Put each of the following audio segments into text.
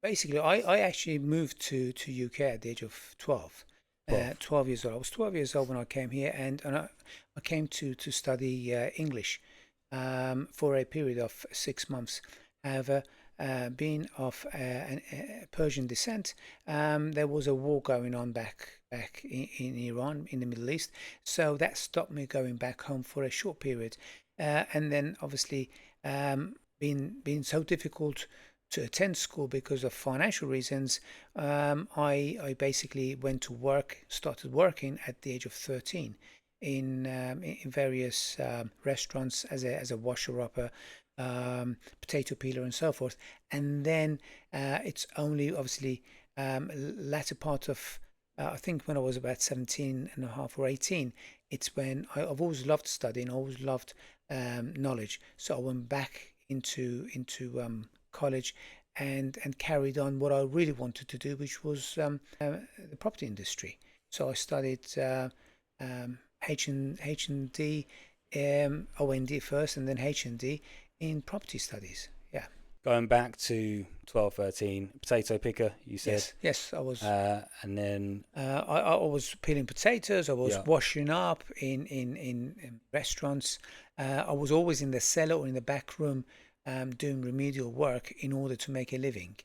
basically, I actually moved to UK at the age of 12. 12. 12 years old. I was 12 years old when I came here, and I came to study English for a period of 6 months. However, being of Persian descent, there was a war going on back in Iran, in the Middle East. So that stopped me going back home for a short period. And then obviously, being so difficult to attend school because of financial reasons, I basically went to work, started working at the age of 13 in various restaurants as a washer upper, potato peeler, and so forth. And then it's only obviously latter part of I think when I was about 17 and a half or 18, it's when I've always loved studying, always loved knowledge. So I went back into college and carried on what I really wanted to do, which was the property industry. So I studied H&D, OND first, and then H&D in property studies. Yeah. Going back to 12, 13, potato picker, you said. Yes, I was. And then I was peeling potatoes. I was yeah, washing up in restaurants. I was always in the cellar or in the back room doing remedial work in order to make a living.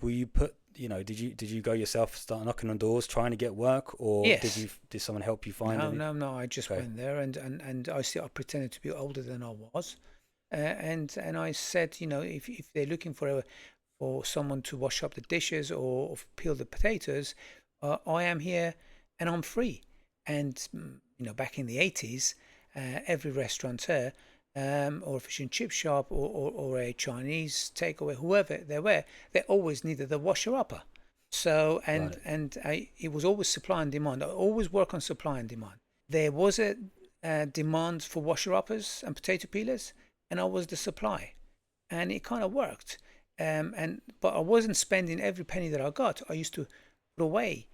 were you put, did you go yourself, start knocking on doors trying to get work, or Yes. did someone help you find No, any? no. I just Okay. went there and I pretended to be older than I was, and I said, if they're looking for someone to wash up the dishes or peel the potatoes, I am here and I'm free. And back in the 80s, every restaurateur or a fish and chip shop or a Chinese takeaway, whoever they were, they always needed a washer upper. So Right. it was always supply and demand. I always work on supply and demand. There was a demand for washer uppers and potato peelers, and I was the supply, and it kind of worked. But I wasn't spending every penny that I got. I used to put away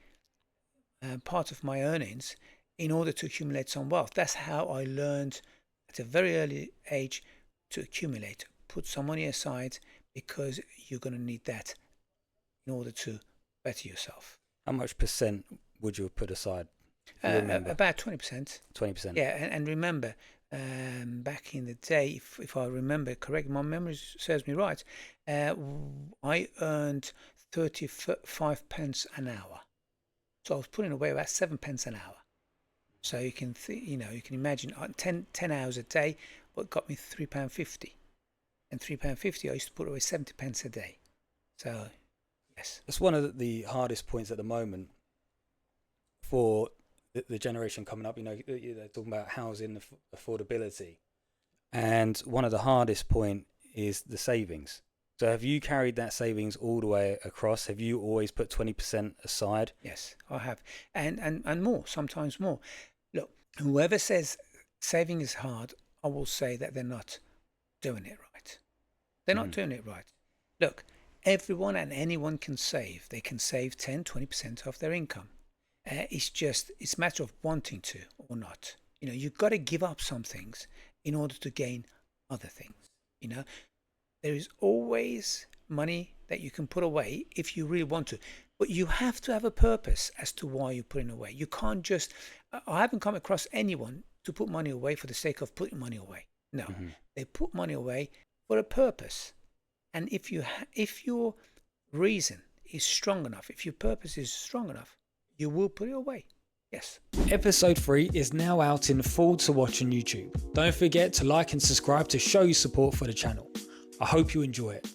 part of my earnings in order to accumulate some wealth. That's how I learned at a very early age to accumulate. Put some money aside because you're going to need that in order to better yourself. How much percent would you have put aside, if you remember? About 20%. 20%. Yeah, and remember, back in the day, if I remember correct, my memory serves me right, I earned 35 pence an hour. So I was putting away about 7 pence an hour. So you can you can imagine 10 hours a day, what got me £3.50. And £3.50 I used to put away 70 pence a day. So yes. It's one of the hardest points at the moment for the generation coming up. They're talking about housing affordability, and one of the hardest point is the savings. So have you carried that savings all the way across? Have you always put 20% aside? Yes, I have. And more, sometimes more. Look, whoever says saving is hard, I will say that they're not doing it right. They're not doing it right. Look, everyone and anyone can save. They can save 10, 20% of their income. It's a matter of wanting to or not. You've got to give up some things in order to gain other things. There is always money that you can put away if you really want to, but you have to have a purpose as to why you're putting away. You can't just, I haven't come across anyone to put money away for the sake of putting money away. No, they put money away for a purpose. And if your reason is strong enough, if your purpose is strong enough, you will put it away. Yes. Episode 3 is now out in full to watch on YouTube. Don't forget to like and subscribe to show your support for the channel. I hope you enjoy it.